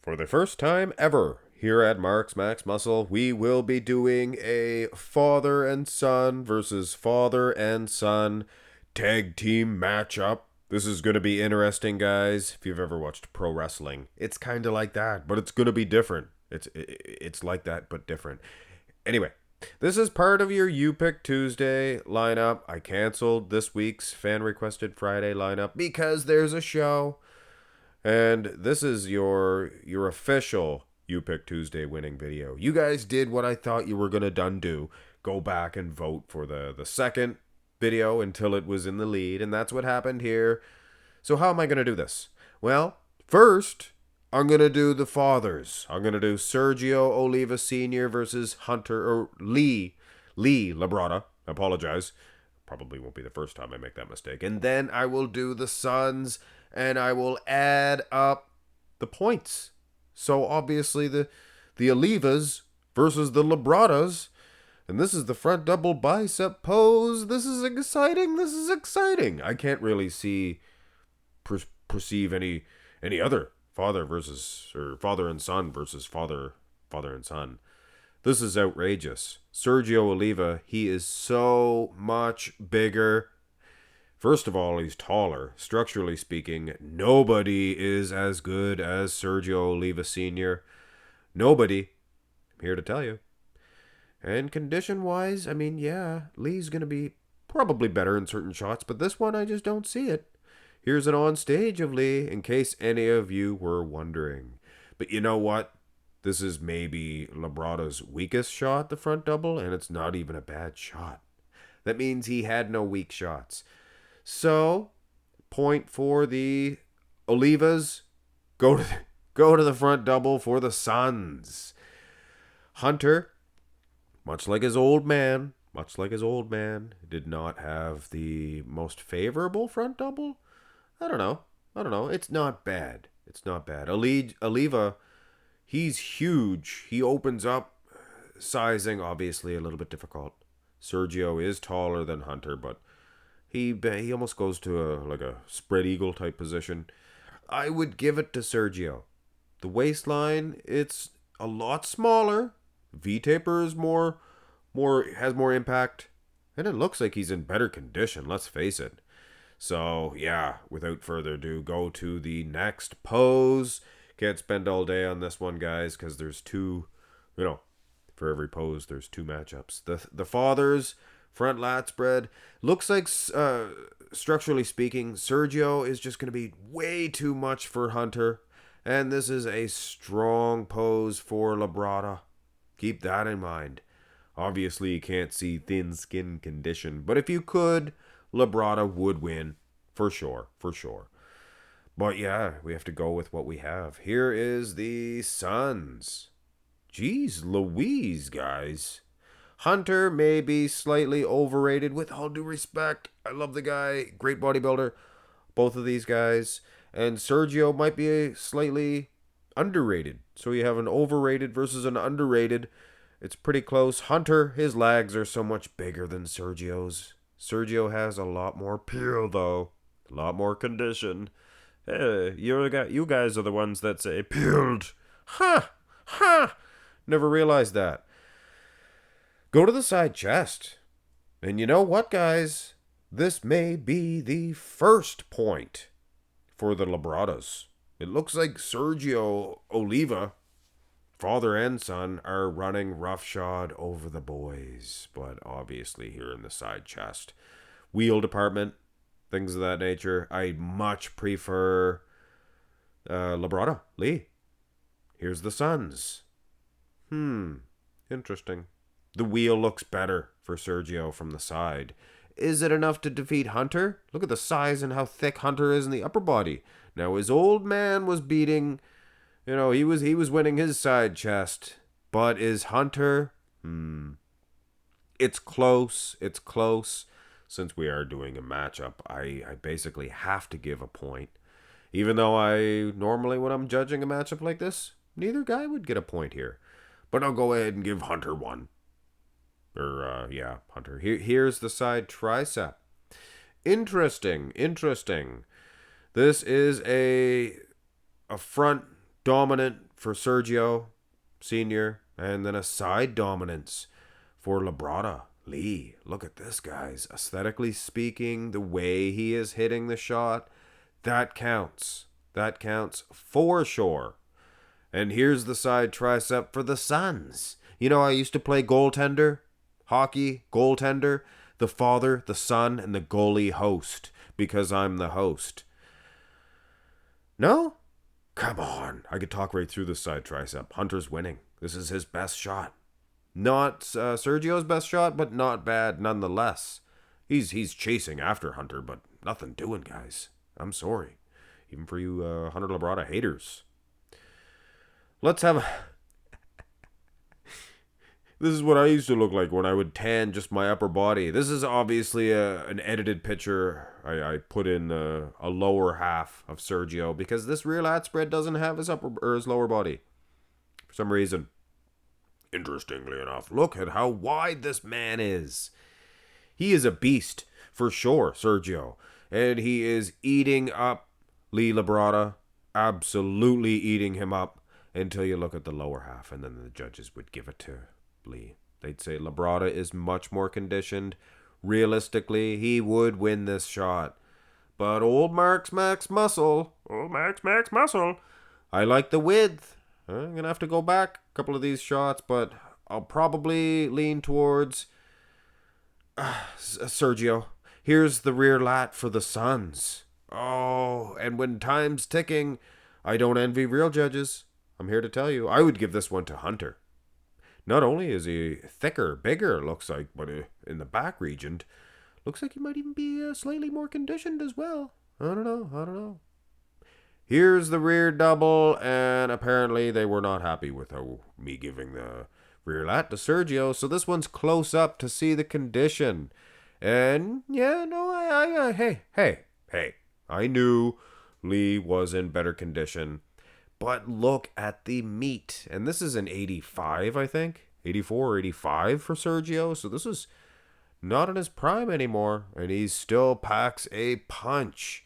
For the first time ever here at Mark's Max Muscle, we will be doing a father and son versus father and son tag team matchup. This is going to be interesting, guys. If you've ever watched pro wrestling, it's kind of like that, but it's going to be different. It's like that, but different. Anyway, this is part of your You Pick Tuesday lineup. I canceled this week's fan requested Friday lineup because there's a show. And this is your official You Pick Tuesday winning video. You guys did what I thought you were going to do. Go back and vote for the second video until it was in the lead. And that's what happened here. So how am I going to do this? Well, first, I'm going to do the fathers. I'm going to do Sergio Oliva Sr. versus Hunter, or Lee Labrada. I apologize. Probably won't be the first time I make that mistake. And then I will do the sons, and I will add up the points. So obviously the Olivas versus the Labradas. And this is the front double bicep pose. This is exciting. This is exciting. I can't really perceive any other father and son versus father and son. This is outrageous. Sergio Oliva, he is so much bigger. First of all, he's taller. Structurally speaking, nobody is as good as Sergio Oliva Sr. Nobody. I'm here to tell you. And condition-wise, I mean, yeah, Lee's going to be probably better in certain shots, but this one I just don't see it. Here's an on stage of Lee, in case any of you were wondering. But you know what? This is maybe Labrada's weakest shot, the front double, and it's not even a bad shot. That means he had no weak shots. So, point for the Olivas. Go to the front double for the sons. Hunter, much like his old man, did not have the most favorable front double. I don't know. It's not bad. Oliva, he's huge. He opens up. Sizing, obviously, a little bit difficult. Sergio is taller than Hunter, but he almost goes to a spread eagle type position. I would give it to Sergio. The waistline, it's a lot smaller. V-taper is has more impact. And it looks like he's in better condition, let's face it. So, yeah, without further ado, go to the next pose. Can't spend all day on this one, guys, because there's two, for every pose, there's two matchups. The fathers, front lat spread. Looks like, structurally speaking, Sergio is just going to be way too much for Hunter. And this is a strong pose for Labrada. Keep that in mind. Obviously, you can't see thin skin condition, but if you could, Labrada would win, for sure. But yeah, we have to go with what we have. Here is the sons. Jeez Louise, guys. Hunter may be slightly overrated, with all due respect. I love the guy, great bodybuilder, both of these guys. And Sergio might be slightly underrated. So you have an overrated versus an underrated. It's pretty close. Hunter, his legs are so much bigger than Sergio's. Sergio has a lot more peel, though. A lot more condition. Hey, you guys are the ones that say peeled. Ha! Never realized that. Go to the side chest. And you know what, guys? This may be the first point for the Labradas. It looks like Sergio Oliva, father and son, are running roughshod over the boys. But obviously here in the side chest, wheel department, things of that nature, I much prefer Labrada, Lee. Here's the sons. Interesting. The wheel looks better for Sergio from the side. Is it enough to defeat Hunter? Look at the size and how thick Hunter is in the upper body. Now his old man was beating, he was winning his side chest. But is Hunter? It's close. Since we are doing a matchup, I basically have to give a point. Even though normally when I'm judging a matchup like this, neither guy would get a point here. But I'll go ahead and give Hunter one. Hunter. Here's the side tricep. Interesting. This is a front dominant for Sergio Sr., and then a side dominance for Labrada. Lee, look at this, guys. Aesthetically speaking, the way he is hitting the shot, that counts. That counts for sure. And here's the side tricep for the Suns. You know, I used to play goaltender, hockey, goaltender, the father, the son, and the goalie host, because I'm the host. No? Come on. I could talk right through the side tricep. Hunter's winning. This is his best shot. Not Sergio's best shot, but not bad nonetheless. He's chasing after Hunter, but nothing doing, guys. I'm sorry. Even for you Hunter Labrada haters. Let's have a... This is what I used to look like when I would tan just my upper body. This is obviously an edited picture. I put in a lower half of Sergio because this rear lat spread doesn't have his upper or his lower body for some reason. Interestingly enough, look at how wide this man is. He is a beast for sure, Sergio, and he is eating up Lee Labrada, absolutely eating him up until you look at the lower half, and then the judges would give it to Lee. They'd say Labrada is much more conditioned. Realistically, he would win this shot. But old Max Muscle, I like the width. I'm going to have to go back a couple of these shots, but I'll probably lean towards Sergio. Here's the rear lat for the Suns. Oh, and when time's ticking, I don't envy real judges. I'm here to tell you, I would give this one to Hunter. Not only is he thicker, bigger, looks like, but in the back region, looks like he might even be slightly more conditioned as well. I don't know. Here's the rear double, and apparently they were not happy with me giving the rear lat to Sergio, so this one's close up to see the condition. And, yeah, no, hey, I knew Lee was in better condition, but look at the meat. And this is an 85, I think, 84 or 85 for Sergio, so this is not in his prime anymore, and he still packs a punch.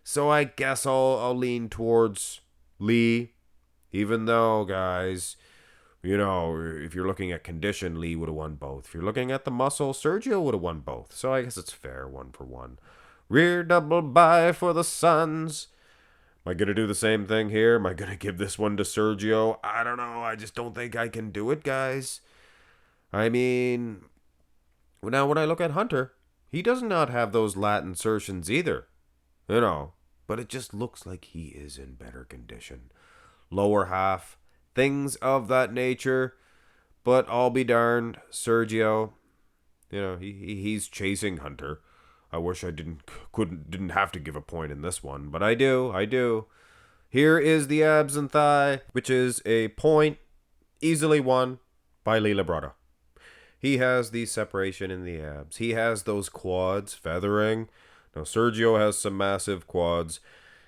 So I guess I'll lean towards Lee, even though, guys, you know, if you're looking at condition, Lee would have won both. If you're looking at the muscle, Sergio would have won both. So I guess it's fair, 1-for-1. Rear double bye for the Suns. Am I going to do the same thing here? Am I going to give this one to Sergio? I don't know. I just don't think I can do it, guys. I mean, now when I look at Hunter, he does not have those lat insertions either. You know, but it just looks like he is in better condition. Lower half, things of that nature. But I'll be darned, Sergio, you know, he's chasing Hunter. I wish I didn't have to give a point in this one, but I do. Here is the abs and thigh, which is a point easily won by Lee Labrada. He has the separation in the abs. He has those quads feathering. Now, Sergio has some massive quads.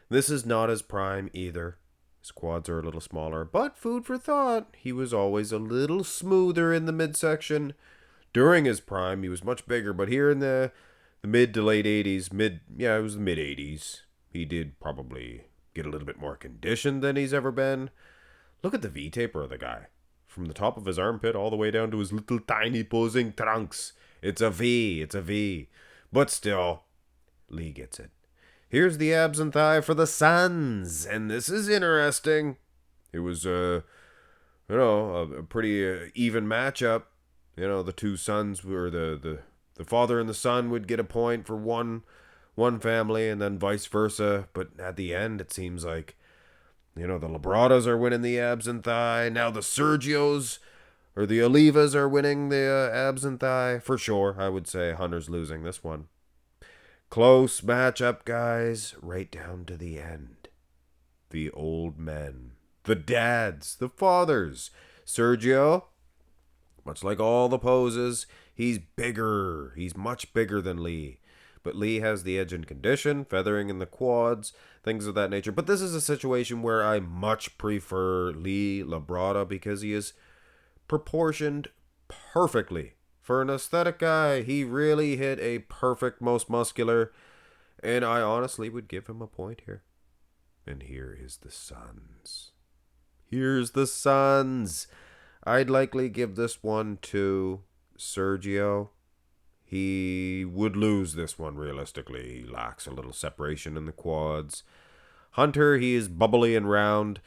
This is not his prime either. His quads are a little smaller, but food for thought. He was always a little smoother in the midsection. During his prime, he was much bigger, but here in the mid to late 80s, it was the mid 80s, he did probably get a little bit more conditioned than he's ever been. Look at the V-taper of the guy. From the top of his armpit all the way down to his little tiny posing trunks. It's a V. But still, Lee gets it. Here's the abs and thigh for the Suns, and this is interesting. It was a pretty even matchup. You know, the two sons were the father and the son would get a point for one family, and then vice versa. But at the end, it seems like, you know, the Labradas are winning the abs and thigh. Now the Sergios or the Olivas are winning the abs and thigh. For sure, I would say Hunter's losing this one. Close matchup, guys, right down to the end. The old men, the dads, the fathers. Sergio, much like all the poses, he's bigger. He's much bigger than Lee. But Lee has the edge in condition, feathering in the quads, things of that nature. But this is a situation where I much prefer Lee Labrada because he is proportioned perfectly. For an aesthetic guy, he really hit a perfect most muscular, and I honestly would give him a point here. And here is the Suns. Here's the sons. I'd likely give this one to Sergio. He would lose this one realistically. He lacks a little separation in the quads. Hunter, he is bubbly and round.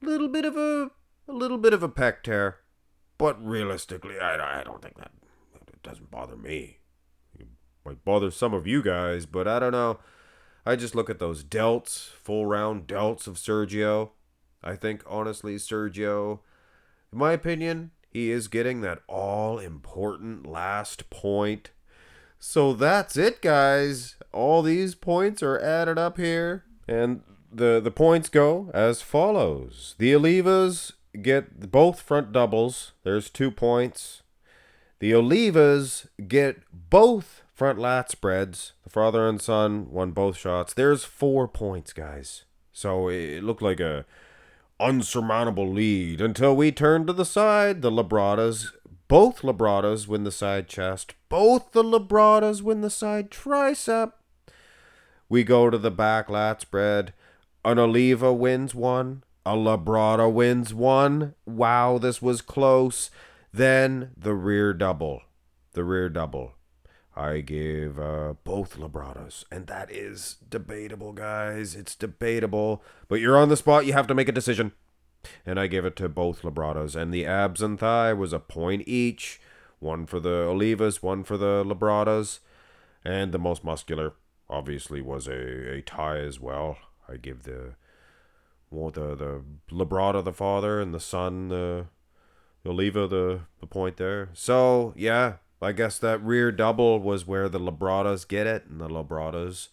A little bit of a pec tear. But realistically, I don't think that it doesn't bother me. It might bother some of you guys, but I don't know. I just look at those delts, full round delts of Sergio. I think, honestly, Sergio, in my opinion, he is getting that all-important last point. So that's it, guys. All these points are added up here. And the points go as follows. The Olivas get both front doubles. There's 2 points. The Olivas get both front lat spreads. The father and son won both shots. There's 4 points, guys. So it looked like a unsurmountable lead until we turn to the side. The Labradas, both Labradas win the side chest. Both the Labradas win the side tricep. We go to the back lat spread. An Oliva wins one. A Labrada wins one. Wow, this was close. Then the rear double. The rear double. I give both Labradas. And that is debatable, guys. It's debatable. But you're on the spot. You have to make a decision. And I give it to both Labradas. And the abs and thigh was a point each. One for the Olivas, one for the Labradas. And the most muscular, obviously, was a tie as well. I give the Labrada the father and the son, the Oliva the point there. So, yeah. I guess that rear double was where the Labradas get it, and the Labradas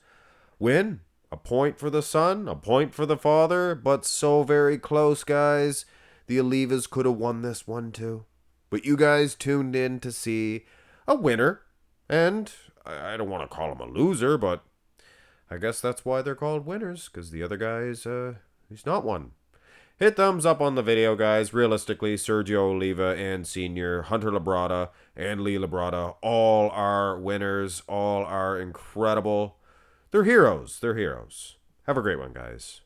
win. A point for the son, a point for the father, but so very close, guys. The Olivas could have won this one too. But you guys tuned in to see a winner, and I don't want to call him a loser, but I guess that's why they're called winners, because the other guy's, he's not one. Hit thumbs up on the video, guys. Realistically, Sergio Oliva and Senior, Hunter Labrada, and Lee Labrada, all are winners. All are incredible. They're heroes. They're heroes. Have a great one, guys.